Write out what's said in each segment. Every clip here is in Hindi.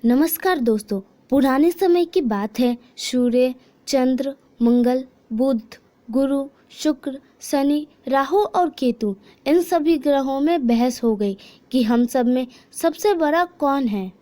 नमस्कार दोस्तों। पुराने समय की बात है। सूर्य, चंद्र, मंगल, बुध, गुरु, शुक्र, शनि, राहु और केतु, इन सभी ग्रहों में बहस हो गई कि हम सब में सबसे बड़ा कौन है।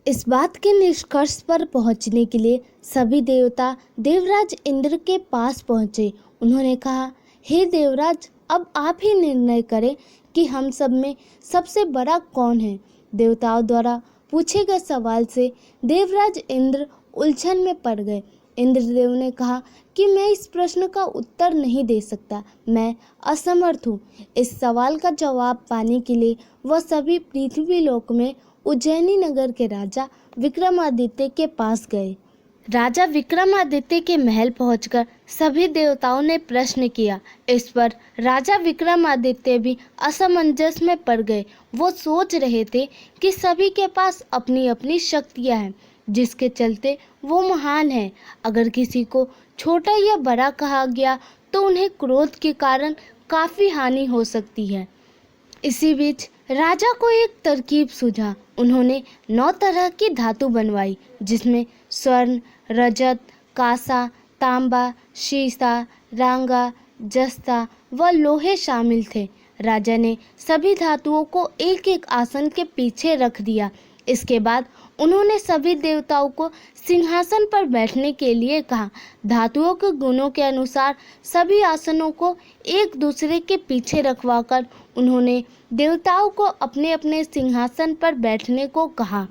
इस बात के निष्कर्ष पर पहुंचने के लिए सभी देवता देवराज इंद्र के पास पहुंचे। उन्होंने कहा, हे देवराज, अब आप ही निर्णय करें कि हम सब में सबसे बड़ा कौन है। देवताओं द्वारा पूछे गए सवाल से देवराज इंद्र उलझन में पड़ गए। इंद्रदेव ने कहा कि मैं इस प्रश्न का उत्तर नहीं दे सकता, मैं असमर्थ हूँ। इस सवाल का जवाब पाने के लिए वह सभी पृथ्वी लोक में उज्जैनी नगर के राजा विक्रमादित्य के पास गए। राजा विक्रमादित्य के महल पहुंचकर सभी देवताओं ने प्रश्न किया। इस पर राजा विक्रमादित्य भी असमंजस में पड़ गए। वो सोच रहे थे कि सभी के पास अपनी अपनी शक्तियां हैं, जिसके चलते वो महान हैं। अगर किसी को छोटा या बड़ा कहा गया तो उन्हें क्रोध के कारण काफ़ी हानि हो सकती है। इसी बीच राजा को एक तरकीब सूझा। उन्होंने 9 तरह की धातु बनवाई, जिसमें स्वर्ण, रजत, कांसा, तांबा, शीशा, रांगा, जस्ता व लोहे शामिल थे। राजा ने सभी धातुओं को एक एक आसन के पीछे रख दिया। इसके बाद उन्होंने सभी देवताओं को सिंहासन पर बैठने के लिए कहा। धातुओं के गुणों के अनुसार सभी आसनों को एक दूसरे के पीछे रखवाकर उन्होंने देवताओं को अपने अपने सिंहासन पर बैठने को कहा।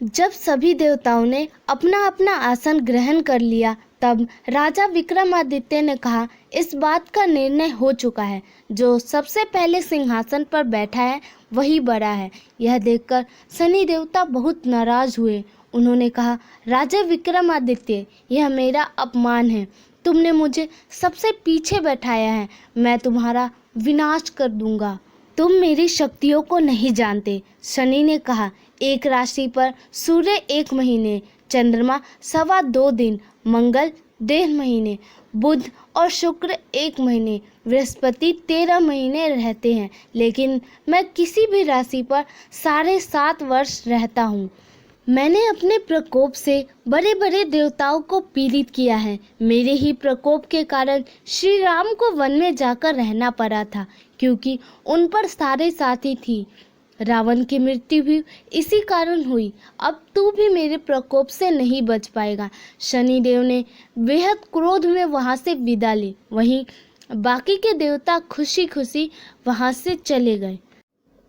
जब सभी देवताओं ने अपना अपना आसन ग्रहण कर लिया, तब राजा विक्रमादित्य ने कहा, इस बात का निर्णय हो चुका है, जो सबसे पहले सिंहासन पर बैठा है वही बड़ा है। यह देखकर शनि देवता बहुत नाराज हुए। उन्होंने कहा, राजा विक्रमादित्य, यह मेरा अपमान है। तुमने मुझे सबसे पीछे बैठाया है, मैं तुम्हारा विनाश कर दूंगा। तुम मेरी शक्तियों को नहीं जानते। शनि ने कहा, एक राशि पर सूर्य 1 महीने, चंद्रमा 2.25 दिन, मंगल 1.5 महीने, बुध और शुक्र 1 महीने, बृहस्पति 13 महीने रहते हैं, लेकिन मैं किसी भी राशि पर 7.5 वर्ष रहता हूँ। मैंने अपने प्रकोप से बड़े बड़े देवताओं को पीड़ित किया है। मेरे ही प्रकोप के कारण श्री राम को वन में जाकर रहना पड़ा था, क्योंकि उन पर सारे साथी थी। रावण की मृत्यु भी इसी कारण हुई। अब तू भी मेरे प्रकोप से नहीं बच पाएगा। शनिदेव ने बेहद क्रोध में वहां से विदा ली। वहीं बाकी के देवता खुशी खुशी वहां से चले गए।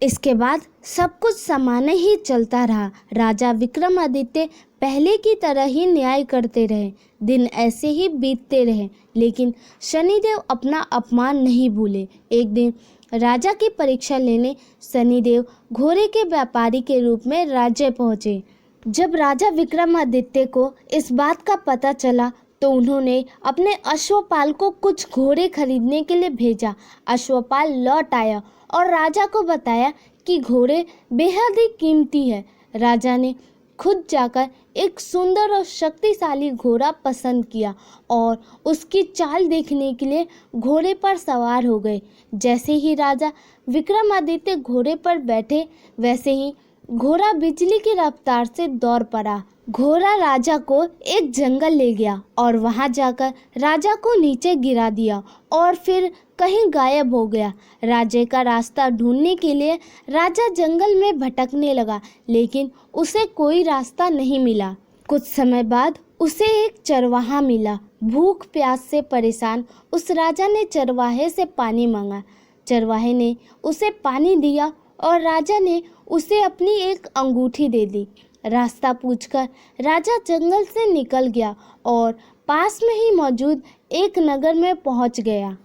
इसके बाद सब कुछ सामान्य ही चलता रहा। राजा विक्रमादित्य पहले की तरह ही न्याय करते रहे। दिन ऐसे ही बीतते रहे, लेकिन शनिदेव अपना अपमान नहीं भूले। एक दिन राजा की परीक्षा लेने शनिदेव घोड़े के व्यापारी के रूप में राज्य पहुंचे। जब राजा विक्रमादित्य को इस बात का पता चला तो उन्होंने अपने अश्वपाल को कुछ घोड़े खरीदने के लिए भेजा। अश्वपाल लौट आया और राजा को बताया कि घोड़े बेहद ही कीमती है। राजा ने खुद जाकर एक सुंदर और शक्तिशाली घोड़ा पसंद किया और उसकी चाल देखने के लिए घोड़े पर सवार हो गए। जैसे ही राजा विक्रमादित्य घोड़े पर बैठे, वैसे ही घोड़ा बिजली की रफ्तार से दौड़ पड़ा। घोड़ा राजा को एक जंगल ले गया और वहां जाकर राजा को नीचे गिरा दिया और फिर कहीं गायब हो गया। राजा का रास्ता ढूंढने के लिए राजा जंगल में भटकने लगा, लेकिन उसे कोई रास्ता नहीं मिला। कुछ समय बाद उसे एक चरवाहा मिला। भूख प्यास से परेशान उस राजा ने चरवाहे से पानी मांगा। चरवाहे ने उसे पानी दिया और राजा ने उसे अपनी एक अंगूठी दे दी। रास्ता पूछकर राजा जंगल से निकल गया और पास में ही मौजूद एक नगर में पहुंच गया।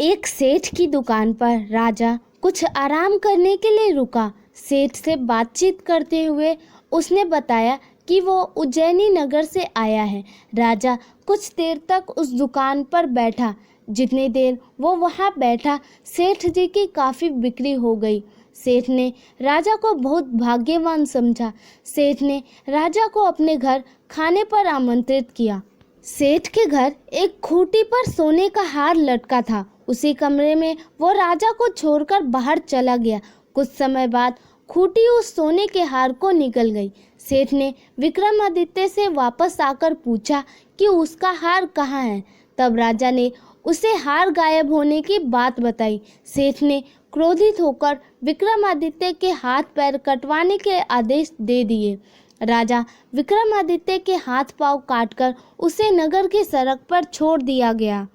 एक सेठ की दुकान पर राजा कुछ आराम करने के लिए रुका। सेठ से बातचीत करते हुए उसने बताया कि वो उज्जैनी नगर से आया है। राजा कुछ देर तक उस दुकान पर बैठा। जितनी देर वो वहाँ बैठा, सेठ जी की काफ़ी बिक्री हो गई। सेठ ने राजा को बहुत भाग्यवान समझा। सेठ ने राजा को अपने घर खाने पर आमंत्रित किया। सेठ के घर एक खूंटी पर सोने का हार लटका था। उसी कमरे में वो राजा को छोड़कर बाहर चला गया। कुछ समय बाद खूंटी उस सोने के हार को निकल गई। सेठ ने विक्रमादित्य से वापस आकर पूछा कि उसका हार कहाँ है। तब राजा ने उसे हार गायब होने की बात बताई। सेठ ने क्रोधित होकर विक्रमादित्य के हाथ पैर कटवाने के आदेश दे दिए। राजा विक्रमादित्य के हाथ पांव काटकर उसे नगर की सड़क पर छोड़ दिया गया।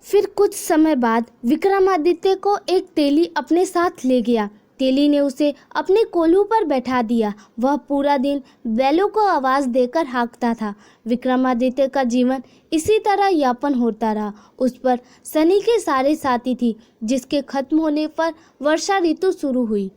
फिर कुछ समय बाद विक्रमादित्य को एक तेली अपने साथ ले गया। तेली ने उसे अपने कोल्हू पर बैठा दिया। वह पूरा दिन बैलों को आवाज़ देकर हाँकता था। विक्रमादित्य का जीवन इसी तरह यापन होता रहा। उस पर शनि के सारे साथी थी, जिसके खत्म होने पर वर्षा ऋतु शुरू हुई।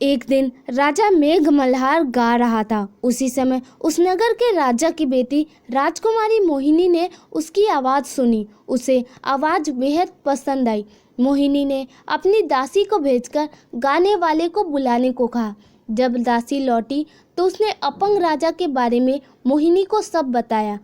एक दिन राजा मेघ मल्हार गा रहा था। उसी समय उस नगर के राजा की बेटी राजकुमारी मोहिनी ने उसकी आवाज़ सुनी। उसे आवाज़ बेहद पसंद आई। मोहिनी ने अपनी दासी को भेजकर गाने वाले को बुलाने को कहा। जब दासी लौटी तो उसने अपंग राजा के बारे में मोहिनी को सब बताया,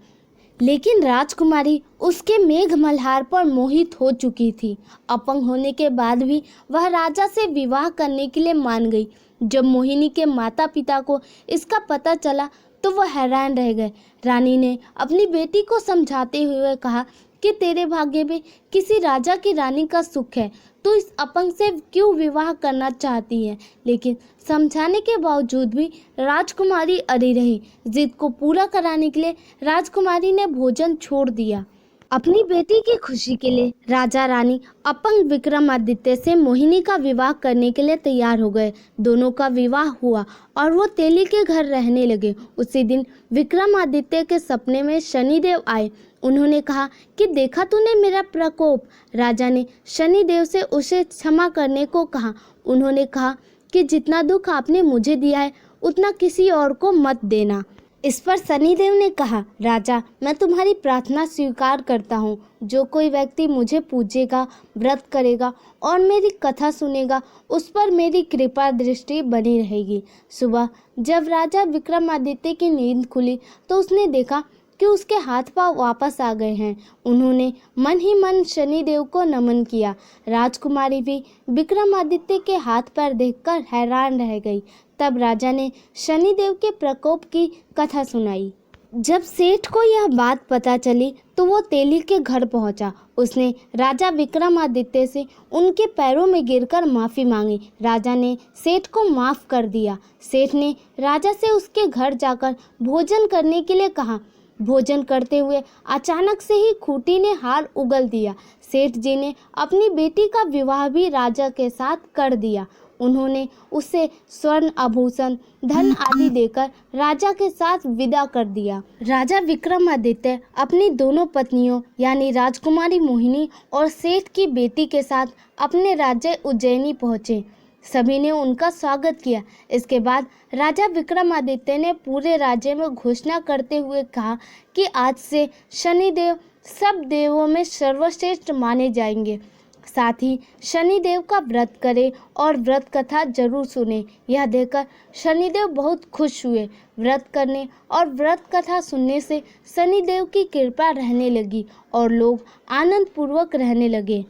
लेकिन राजकुमारी उसके मेघ मल्हार पर मोहित हो चुकी थी। अपंग होने के बाद भी वह राजा से विवाह करने के लिए मान गई। जब मोहिनी के माता पिता को इसका पता चला तो वह हैरान रह गए। रानी ने अपनी बेटी को समझाते हुए कहा कि तेरे भाग्य में किसी राजा की रानी का सुख है, तो इस अपंग से क्यों विवाह करना चाहती है। लेकिन समझाने के बावजूद भी राजकुमारी अड़ी रही। जिद को पूरा कराने के लिए राजकुमारी ने भोजन छोड़ दिया। अपनी बेटी की खुशी के लिए राजा रानी अपंग विक्रमादित्य से मोहिनी का विवाह करने के लिए तैयार हो गए। दोनों का विवाह हुआ और वो तेली के घर रहने लगे। उसी दिन विक्रमादित्य के सपने में शनिदेव आए। उन्होंने कहा कि देखा तूने मेरा प्रकोप। राजा ने शनिदेव से उसे क्षमा करने को कहा। उन्होंने कहा कि जितना दुख आपने मुझे दिया है उतना किसी और को मत देना। इस पर शनिदेव ने कहा, राजा, मैं तुम्हारी प्रार्थना स्वीकार करता हूँ। जो कोई व्यक्ति मुझे पूजेगा, व्रत करेगा और मेरी कथा सुनेगा, उस पर मेरी कृपा दृष्टि बनी रहेगी। सुबह जब राजा विक्रमादित्य की नींद खुली तो उसने देखा कि उसके हाथ पांव वापस आ गए हैं। उन्होंने मन ही मन शनिदेव को नमन किया। राजकुमारी भी विक्रमादित्य के हाथ पैर देखकर हैरान रह गई। तब राजा ने शनिदेव के प्रकोप की कथा सुनाई। जब सेठ को यह बात पता चली तो वो तेली के घर पहुंचा। उसने राजा विक्रमादित्य से उनके पैरों में गिरकर माफ़ी मांगी। राजा ने सेठ को माफ़ कर दिया। सेठ ने राजा से उसके घर जाकर भोजन करने के लिए कहा। भोजन करते हुए अचानक से ही खूंटी ने हार उगल दिया। सेठ जी ने अपनी बेटी का विवाह भी राजा के साथ कर दिया। उन्होंने उसे स्वर्ण आभूषण, धन आदि देकर राजा के साथ विदा कर दिया। राजा विक्रमादित्य अपनी दोनों पत्नियों यानी राजकुमारी मोहिनी और सेठ की बेटी के साथ अपने राज्य उज्जैनी पहुँचे। सभी ने उनका स्वागत किया। इसके बाद राजा विक्रमादित्य ने पूरे राज्य में घोषणा करते हुए कहा कि आज से शनिदेव सब देवों में सर्वश्रेष्ठ माने जाएंगे। साथ ही शनिदेव का व्रत करें और व्रत कथा जरूर सुने। यह देखकर शनिदेव बहुत खुश हुए। व्रत करने और व्रत कथा सुनने से शनिदेव की कृपा रहने लगी और लोग आनंद पूर्वक रहने लगे।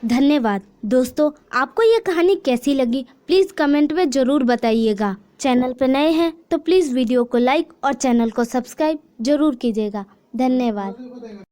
धन्यवाद दोस्तों, आपको ये कहानी कैसी लगी प्लीज़ कमेंट में ज़रूर बताइएगा। चैनल पर नए हैं तो प्लीज़ वीडियो को लाइक और चैनल को सब्सक्राइब जरूर कीजिएगा। धन्यवाद।